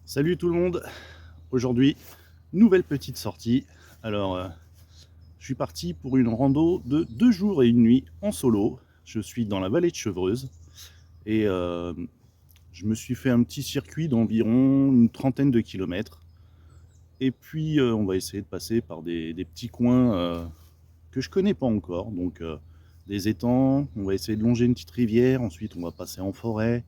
Salut tout le monde. Aujourd'hui, nouvelle petite sortie. Alors, je suis parti pour une rando de 2 jours et 1 nuit en solo. Je suis dans la vallée de Chevreuse et je me suis fait un petit circuit d'environ une trentaine de kilomètres. Et puis, on va essayer de passer par des petits coins que je connais pas encore. Donc, des étangs, on va essayer de longer une petite rivière, ensuite on va passer en forêt.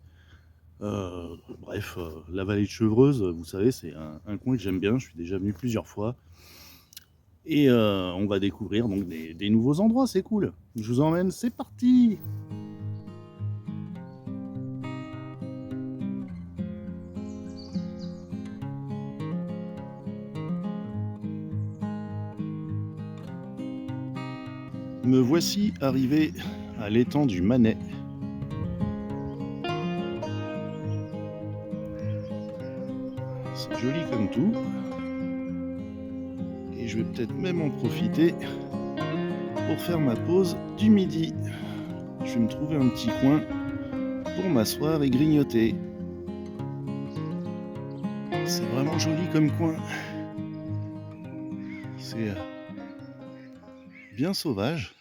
Bref, la vallée de Chevreuse, vous savez, c'est un coin que j'aime bien, je suis déjà venu plusieurs fois. Et on va découvrir donc des nouveaux endroits, c'est cool. Je vous emmène, c'est parti. Me voici arrivé à l'étang du Manet. C'est joli comme tout. Et je vais peut-être même en profiter pour faire ma pause du midi. Je vais me trouver un petit coin pour m'asseoir et grignoter. C'est vraiment joli comme coin. C'est bien sauvage.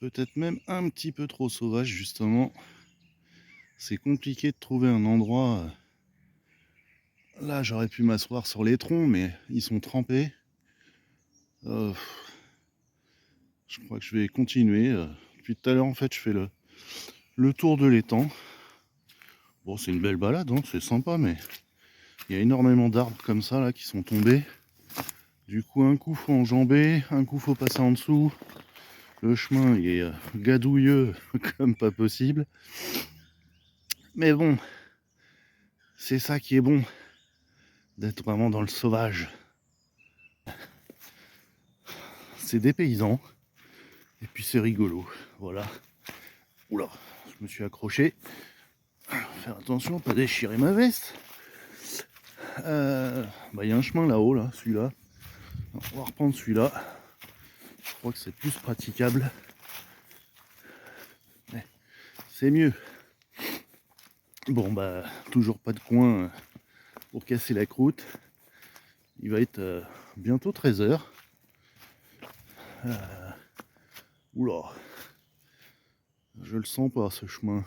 Peut-être même un petit peu trop sauvage justement. C'est compliqué de trouver un endroit. Là, j'aurais pu m'asseoir sur les troncs, mais ils sont trempés. Euh, je crois que je vais continuer. Depuis tout à l'heure, en fait, je fais le tour de l'étang. Bon, c'est une belle balade, hein, c'est sympa, mais il y a énormément d'arbres comme ça là qui sont tombés. Du coup, un coup faut enjamber, un coup faut passer en dessous. Le chemin il est gadouilleux comme pas possible. Mais bon, c'est ça qui est bon, d'être vraiment dans le sauvage. C'est dépaysant, et puis c'est rigolo. Voilà. Oula, je me suis accroché. Faire attention, pas déchirer ma veste. Il y a un chemin là-haut, là, celui-là. On va reprendre celui-là. Je crois que c'est plus praticable. Mais c'est mieux. Bon, toujours pas de coin pour casser la croûte. Il va être bientôt 13 h. Oula, je le sens pas ce chemin.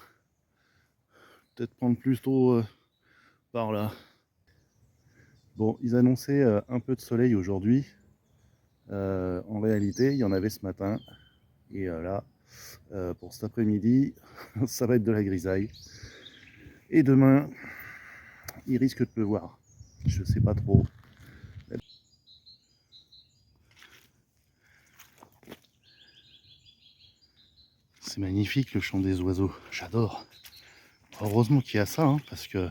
Peut-être prendre plutôt par là. Bon, ils annonçaient un peu de soleil aujourd'hui. En réalité, il y en avait ce matin. Et là, pour cet après-midi, ça va être de la grisaille. Et demain, il risque de pleuvoir. Je sais pas trop. C'est magnifique le chant des oiseaux. J'adore. Heureusement qu'il y a ça, hein, parce que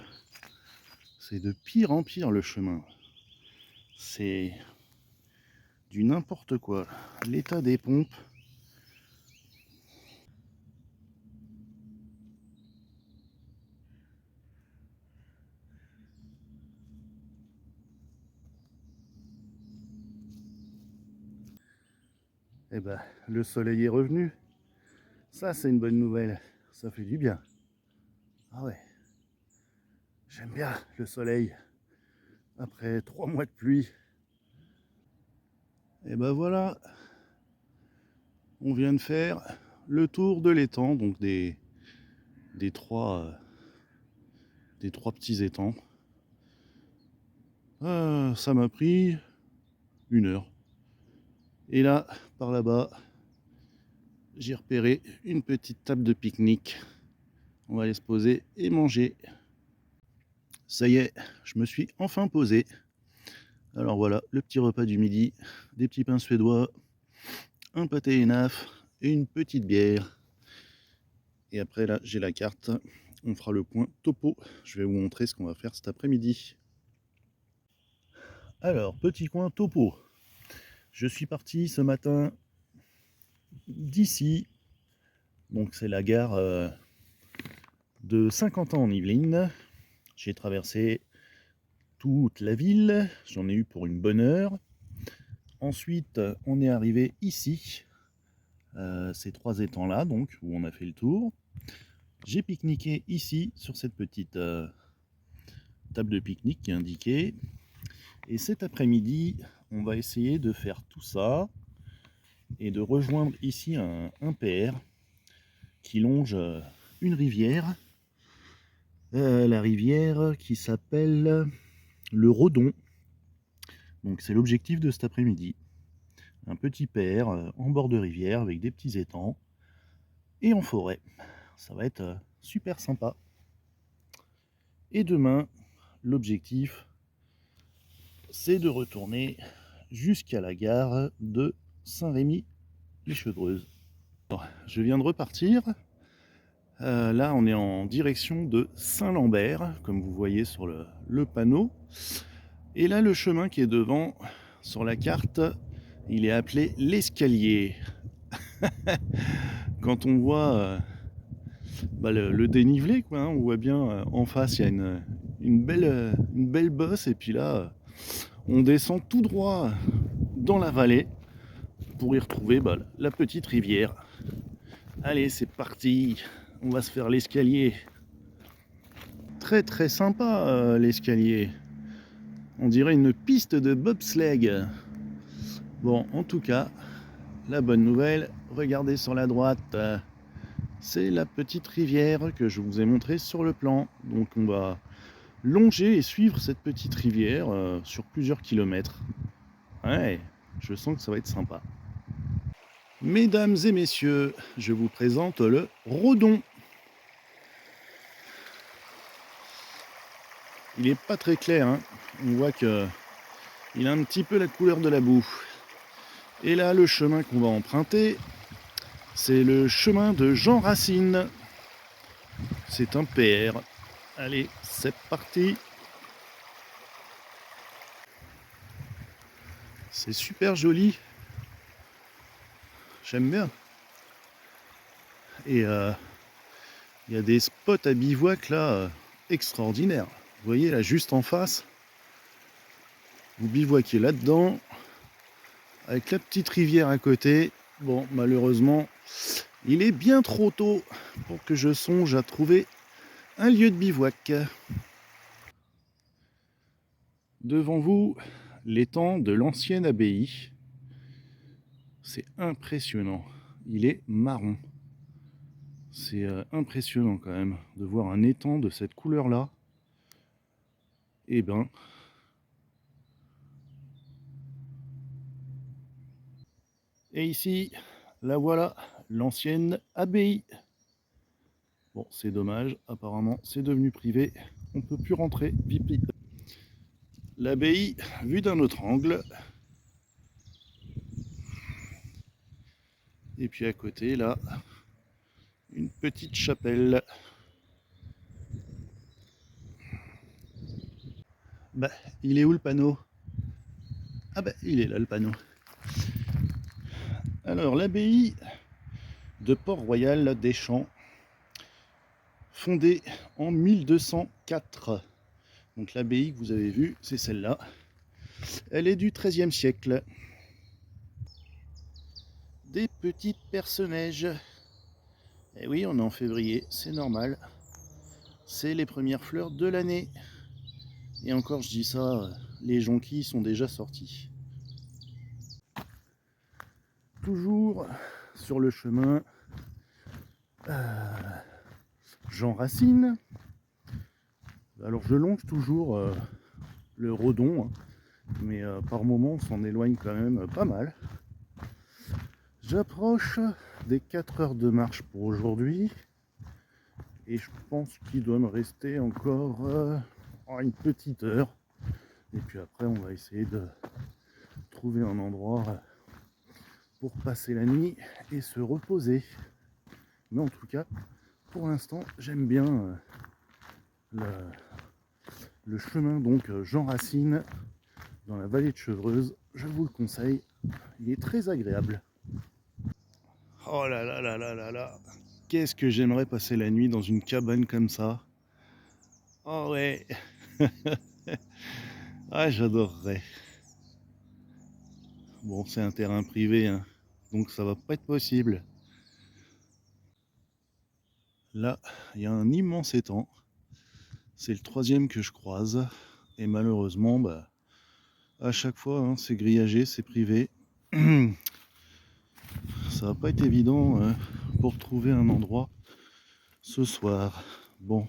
c'est de pire en pire le chemin. C'est du n'importe quoi. L'état des pompes. Eh ben, le soleil est revenu. Ça, c'est une bonne nouvelle. Ça fait du bien. Ah ouais. J'aime bien le soleil. Après 3 mois de pluie. Et ben voilà. On vient de faire le tour de l'étang, donc des trois, euh, des trois petits étangs. Ça m'a pris 1 heure. Et là, par là-bas, j'ai repéré une petite table de pique-nique. On va aller se poser et manger. Ça y est, je me suis enfin posé. Alors voilà, le petit repas du midi, des petits pains suédois, un pâté ENAF et une petite bière. Et après là, j'ai la carte. On fera le point topo. Je vais vous montrer ce qu'on va faire cet après-midi. Alors, petit coin topo. Je suis parti ce matin d'ici. Donc c'est la gare de Saint-Quentin en Yvelines. J'ai traversé toute la ville. J'en ai eu pour une bonne heure. Ensuite, on est arrivé ici. Ces 3 étangs là, donc, où on a fait le tour. J'ai pique-niqué ici, sur cette petite table de pique-nique qui est indiquée. Et cet après-midi, on va essayer de faire tout ça et de rejoindre ici un PR qui longe une rivière. La rivière qui s'appelle le Redon. Donc c'est l'objectif de cet après-midi. Un petit PR en bord de rivière avec des petits étangs et en forêt. Ça va être super sympa. Et demain, l'objectif, c'est de retourner jusqu'à la gare de Saint-Rémy-les-Chevreuses. Je viens de repartir. Là, on est en direction de Saint-Lambert, comme vous voyez sur le panneau. Et là, le chemin qui est devant, sur la carte, il est appelé l'escalier. Quand on voit le dénivelé, quoi, hein, on voit bien en face, il y a une belle bosse, et puis là, on descend tout droit dans la vallée pour y retrouver la petite rivière. Allez, c'est parti, on va se faire l'escalier. Très très sympa l'escalier. On dirait une piste de bobsleigh. Bon, en tout cas, la bonne nouvelle, regardez sur la droite, c'est la petite rivière que je vous ai montrée sur le plan. Donc on va longer et suivre cette petite rivière sur plusieurs kilomètres. Ouais, je sens que ça va être sympa. Mesdames et messieurs, je vous présente le Redon. Il n'est pas très clair, hein. On voit que il a un petit peu la couleur de la boue. Et là, le chemin qu'on va emprunter, c'est le chemin de Jean Racine. C'est un PR. Allez, c'est parti. C'est super joli. J'aime bien. Et il y a des spots à bivouac là extraordinaires. Vous voyez là juste en face. Vous bivouaquez là-dedans. Avec la petite rivière à côté. Bon, malheureusement, il est bien trop tôt pour que je songe à trouver un lieu de bivouac. Devant vous, l'étang de l'ancienne abbaye. C'est impressionnant. Il est marron. C'est impressionnant quand même de voir un étang de cette couleur-là. Eh ben, et ici, la voilà, l'ancienne abbaye. Bon, c'est dommage, apparemment c'est devenu privé. On ne peut plus rentrer. Pipi. L'abbaye vue d'un autre angle. Et puis à côté, là, une petite chapelle. Bah, il est où le panneau? Ah bah, il est là le panneau. Alors, l'abbaye de Port-Royal des Champs, fondée en 1204. Donc l'abbaye que vous avez vue, c'est celle-là. Elle est du XIIIe siècle. Des petites personnages. Et oui, on est en février, c'est normal. C'est les premières fleurs de l'année. Et encore, je dis ça, les jonquilles sont déjà sortis. Toujours sur le chemin Jean Racine. Alors je longe toujours le Redon, hein, mais par moments on s'en éloigne quand même pas mal. J'approche des 4 heures de marche pour aujourd'hui et je pense qu'il doit me rester encore une petite heure. Et puis après on va essayer de trouver un endroit pour passer la nuit et se reposer. Mais en tout cas, pour l'instant, j'aime bien le chemin donc Jean Racine dans la vallée de Chevreuse. Je vous le conseille, il est très agréable. Oh là là là là là là, qu'est-ce que j'aimerais passer la nuit dans une cabane comme ça. Oh ouais. Ah, j'adorerais. Bon, c'est un terrain privé, hein, donc ça va pas être possible. Là, il y a un immense étang. C'est le troisième que je croise. Et malheureusement, bah, à chaque fois, hein, c'est grillagé, c'est privé. Ça va pas être évident pour trouver un endroit ce soir. Bon,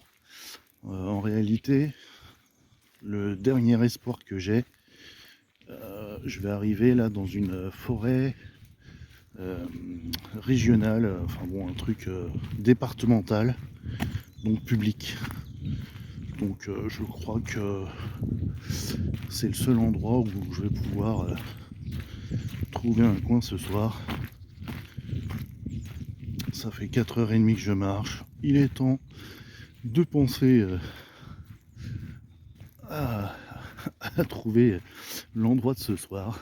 en réalité, le dernier espoir que j'ai, je vais arriver là dans une forêt régionale, enfin bon, un truc départemental, donc public. Donc je crois que c'est le seul endroit où je vais pouvoir trouver un coin ce soir. Ça fait 4h30 que je marche. Il est temps de penser à, à trouver l'endroit de ce soir.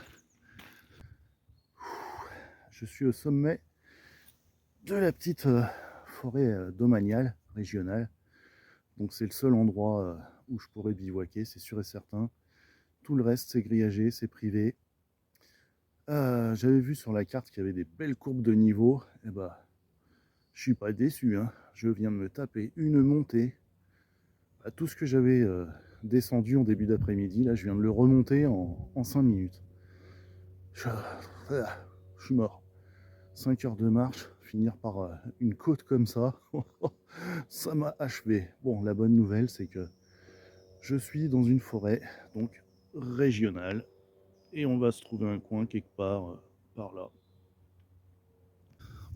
Je suis au sommet de la petite forêt domaniale régionale. Donc c'est le seul endroit où je pourrais bivouaquer, c'est sûr et certain. Tout le reste c'est grillagé, c'est privé. J'avais vu sur la carte qu'il y avait des belles courbes de niveau. Et bah, je suis pas déçu, hein. Je viens de me taper une montée. Tout ce que j'avais descendu en début d'après-midi, là je viens de le remonter en 5 minutes. Je suis mort. 5 heures de marche, finir par une côte comme ça, ça m'a achevé. Bon, la bonne nouvelle, c'est que je suis dans une forêt, donc régionale, et on va se trouver un coin quelque part par là.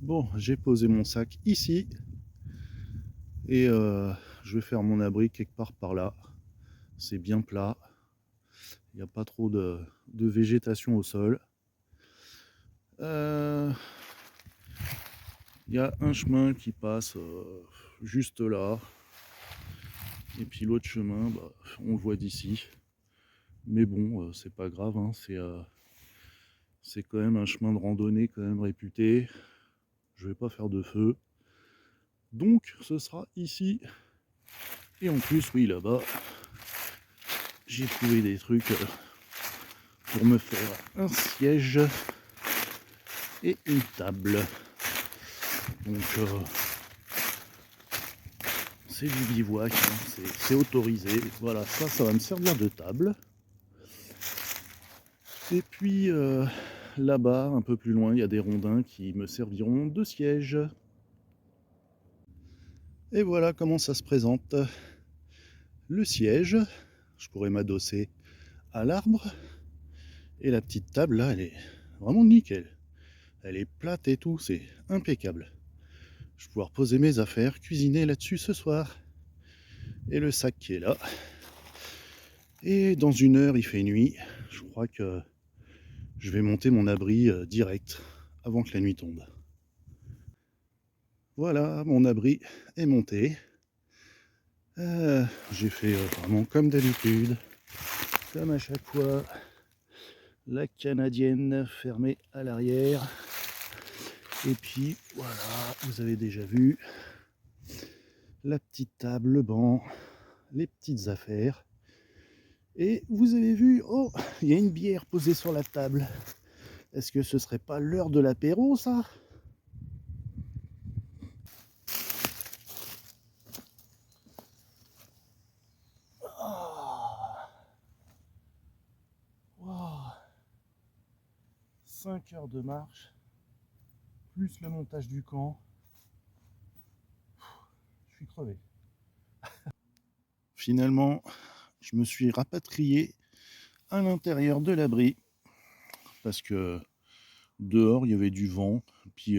Bon, j'ai posé mon sac ici, et je vais faire mon abri quelque part par là. C'est bien plat, il n'y a pas trop de végétation au sol. Il y a un chemin qui passe juste là. Et puis l'autre chemin, bah, on le voit d'ici. Mais bon, c'est pas grave, hein, c'est quand même un chemin de randonnée quand même réputé. Je vais pas faire de feu. Donc ce sera ici. Et en plus, oui, là-bas, j'ai trouvé des trucs pour me faire un siège et une table. Donc c'est du bivouac, hein, c'est autorisé. Voilà, ça va me servir de table. Et puis là-bas, un peu plus loin, il y a des rondins qui me serviront de siège. Et voilà comment ça se présente. Le siège, je pourrais m'adosser à l'arbre. Et la petite table là, elle est vraiment nickel. Elle est plate et tout, c'est impeccable. Je vais pouvoir poser mes affaires, cuisiner là-dessus ce soir. Et le sac qui est là. Et dans 1 heure, il fait nuit. Je crois que je vais monter mon abri direct avant que la nuit tombe. Voilà, mon abri est monté. J'ai fait vraiment comme d'habitude, comme à chaque fois. La canadienne fermée à l'arrière. Et puis voilà, vous avez déjà vu la petite table, le banc, les petites affaires. Et vous avez vu, oh, il y a une bière posée sur la table. Est-ce que ce serait pas l'heure de l'apéro, ça? Wow. 5 heures de marche, plus le montage du camp. Je suis crevé. Finalement, je me suis rapatrié à l'intérieur de l'abri parce que dehors il y avait du vent, puis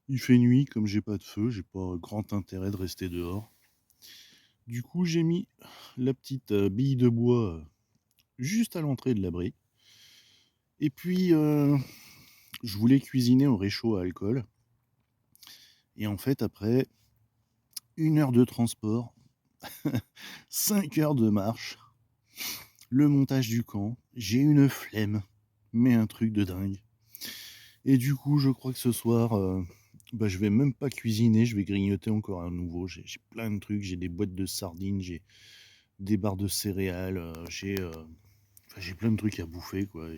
il fait nuit, comme j'ai pas de feu, j'ai pas grand intérêt de rester dehors. Du coup, j'ai mis la petite bille de bois juste à l'entrée de l'abri. Et puis, je voulais cuisiner au réchaud à alcool. Et en fait, après 1 heure de transport, 5 heures de marche, le montage du camp, j'ai une flemme, mais un truc de dingue. Et du coup, je crois que ce soir, bah, je vais même pas cuisiner, je vais grignoter encore à nouveau. J'ai plein de trucs, j'ai des boîtes de sardines, j'ai des barres de céréales, j'ai plein de trucs à bouffer, quoi.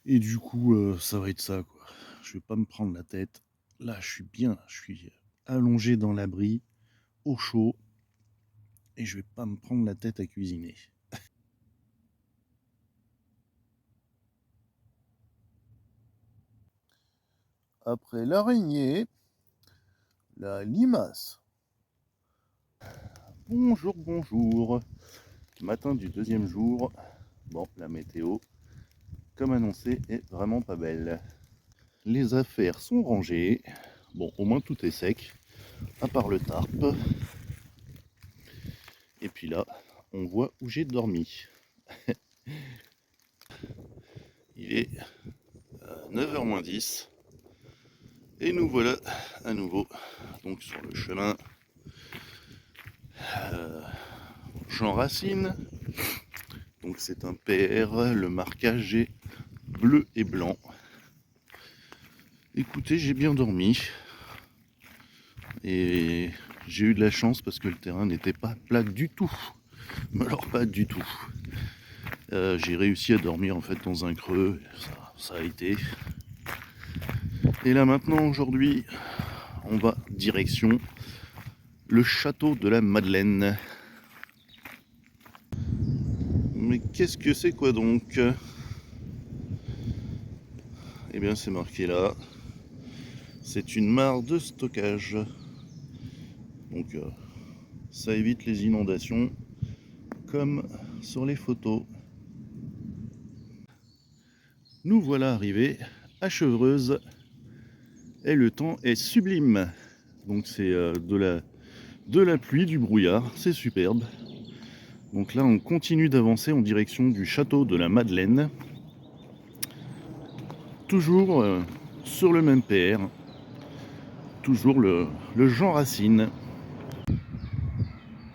Et du coup, ça va être ça, quoi. Je vais pas me prendre la tête. Là, je suis bien, je suis allongé dans l'abri, au chaud. et je vais pas me prendre la tête à cuisiner. Après l'araignée, la limace. Bonjour, bonjour. Matin du deuxième jour. Bon, la météo, comme annoncé, est vraiment pas belle. Les affaires sont rangées. Bon, au moins tout est sec, à part le tarp. Et puis là, on voit où j'ai dormi. Il est 9h moins 10. Et nous voilà à nouveau donc sur le chemin Jean Racine. Donc c'est un PR, le marquage est bleu et blanc. Écoutez, j'ai bien dormi. Et j'ai eu de la chance parce que le terrain n'était pas plat du tout. Mais alors pas du tout. J'ai réussi à dormir en fait dans un creux. Ça a été. Et là maintenant, aujourd'hui, on va direction le château de la Madeleine. Mais qu'est-ce que c'est quoi donc? Eh bien c'est marqué là. C'est une mare de stockage. Donc ça évite les inondations comme sur les photos. Nous voilà arrivés à Chevreuse et le temps est sublime. Donc c'est de la pluie, du brouillard, c'est superbe. Donc là on continue d'avancer en direction du château de la Madeleine. Toujours sur le même PR, toujours le Jean Racine.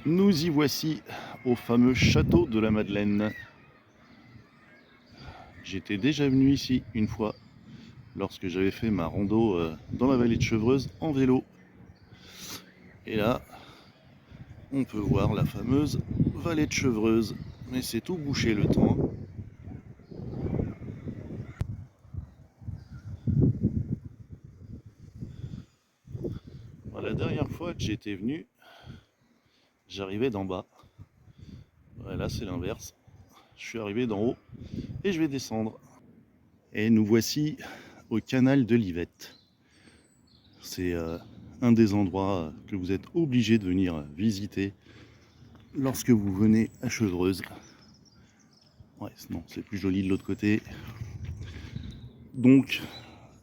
Nous y voici au fameux château de la Madeleine. J'étais déjà venu ici une fois lorsque j'avais fait ma rando dans la vallée de Chevreuse en vélo. Et là, on peut voir la fameuse vallée de Chevreuse. Mais c'est tout bouché le temps. La dernière fois que j'étais venu, j'arrivais d'en bas. Là, c'est l'inverse. Je suis arrivé d'en haut et je vais descendre. Et nous voici au canal de l'Yvette. C'est un des endroits que vous êtes obligé de venir visiter lorsque vous venez à Chevreuse. Ouais, non, c'est plus joli de l'autre côté. Donc,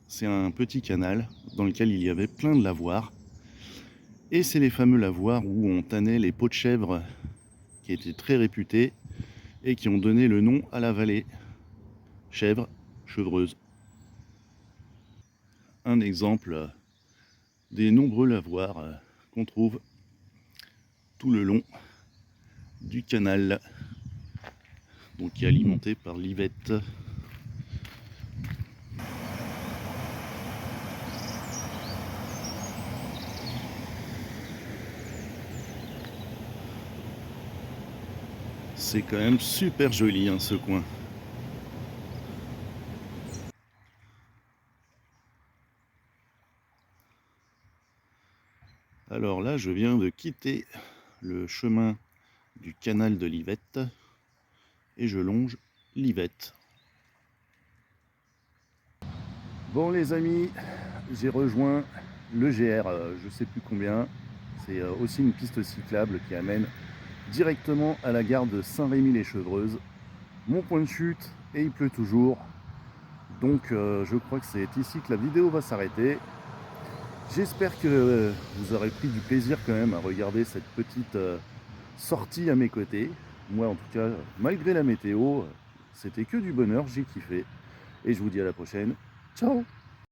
c'est un petit canal dans lequel il y avait plein de lavoirs. Et c'est les fameux lavoirs où on tannait les peaux de chèvre qui étaient très réputés et qui ont donné le nom à la vallée. Chèvre, Chevreuse. Un exemple des nombreux lavoirs qu'on trouve tout le long du canal, donc qui est alimenté par l'Yvette. C'est quand même super joli hein, ce coin. Alors là, je viens de quitter le chemin du canal de l'Yvette et je longe l'Yvette. Bon les amis, j'ai rejoint le GR, je sais plus combien. C'est aussi une piste cyclable qui amène directement à la gare de Saint-Rémy-les-Chevreuses. Mon point de chute et il pleut toujours. Donc je crois que c'est ici que la vidéo va s'arrêter. J'espère que vous aurez pris du plaisir quand même à regarder cette petite sortie à mes côtés. Moi en tout cas, malgré la météo, c'était que du bonheur, j'ai kiffé. Et je vous dis à la prochaine. Ciao!